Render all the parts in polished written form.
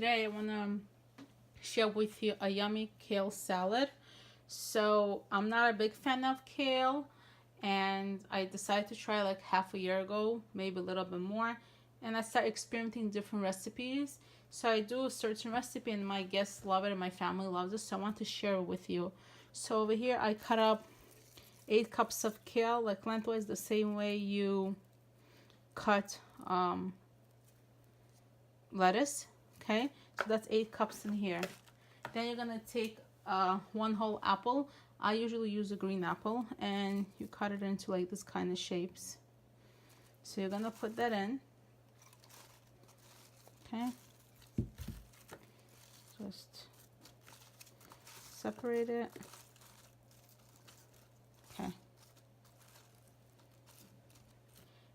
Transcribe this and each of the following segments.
Today I want to share with you a yummy kale salad. So I'm not a big fan of kale, and I decided to try like half a year ago, maybe a little bit more, and I started experimenting different recipes. So I do a certain recipe and my guests love it and my family loves it, so I want to share it with you. So over here I cut up 8 cups of kale, like lengthwise, the same way you cut lettuce. Okay, so that's 8 cups in here. Then you're gonna take 1 whole apple. I usually use a green apple, and you cut it into like this kind of shapes. So you're gonna put that in. Okay, just separate it. Okay,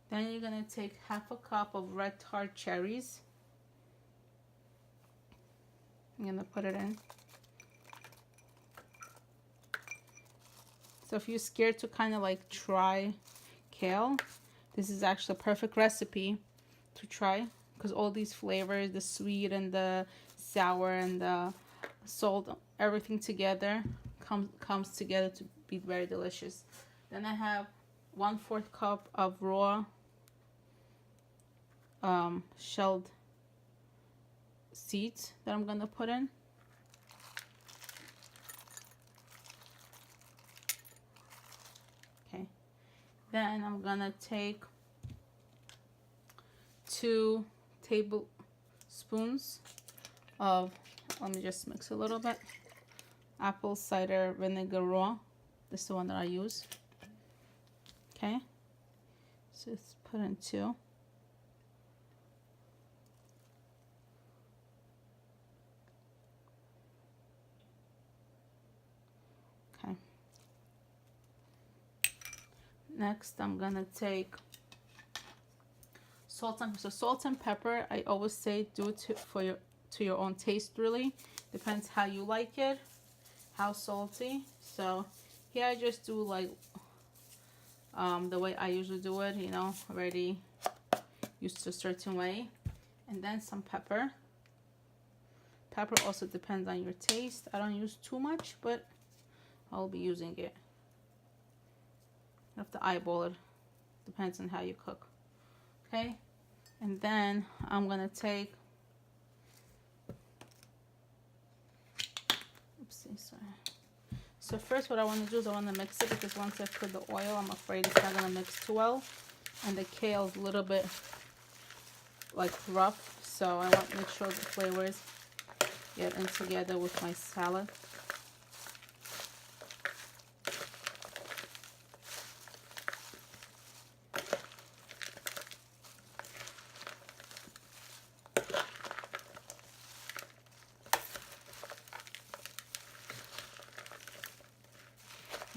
then you're gonna take half a cup of red tart cherries. I'm gonna put it in. So if you're scared to kind of like try kale, this is actually a perfect recipe to try, because all these flavors, the sweet and the sour and the salt, everything together comes together to be very delicious. Then I have 1/4 cup of raw shelled seeds that I'm gonna put in. Okay, then I'm gonna take 2 tablespoons of, let me just mix a little bit, apple cider vinegar raw. This is the one that I use. Okay, so let's put in 2. Okay, next I'm gonna take salt and pepper. I always say do it to your own taste, really. Depends how you like it, how salty. So here I just do like the way I usually do it, you know, already used to a certain way. And then some pepper. Pepper also depends on your taste. I don't use too much, but I'll be using it. You have to eyeball it. Depends on how you cook. Okay, and then I'm gonna take, oopsie, sorry. So first what I want to do is I want to mix it, because once I put the oil, I'm afraid it's not gonna mix too well, and the kale is a little bit like rough, so I want to make sure the flavors get in together with my salad.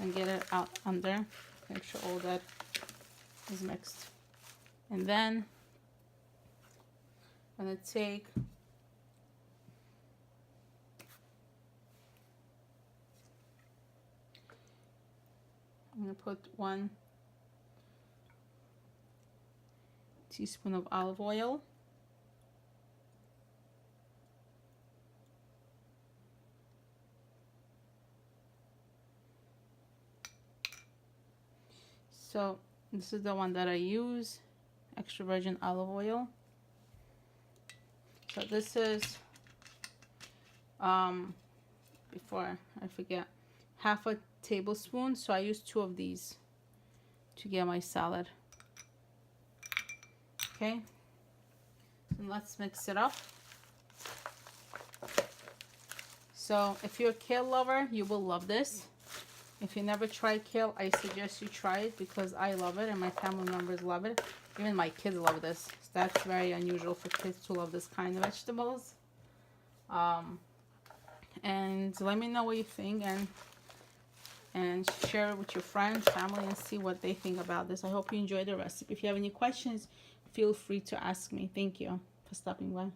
And get it out under, make sure all that is mixed. And then I'm gonna take put 1 teaspoon of olive oil. So this is the one that I use, extra virgin olive oil. So this is, before I forget, half a tablespoon. So I use 2 of these to get my salad. Okay, so let's mix it up. So if you're a kale lover, you will love this. If you never tried kale, I suggest you try it, because I love it and my family members love it. Even my kids love this. So that's very unusual for kids to love this kind of vegetables. And let me know what you think, and share it with your friends, family, and see what they think about this. I hope you enjoyed the recipe. If you have any questions, feel free to ask me. Thank you for stopping by.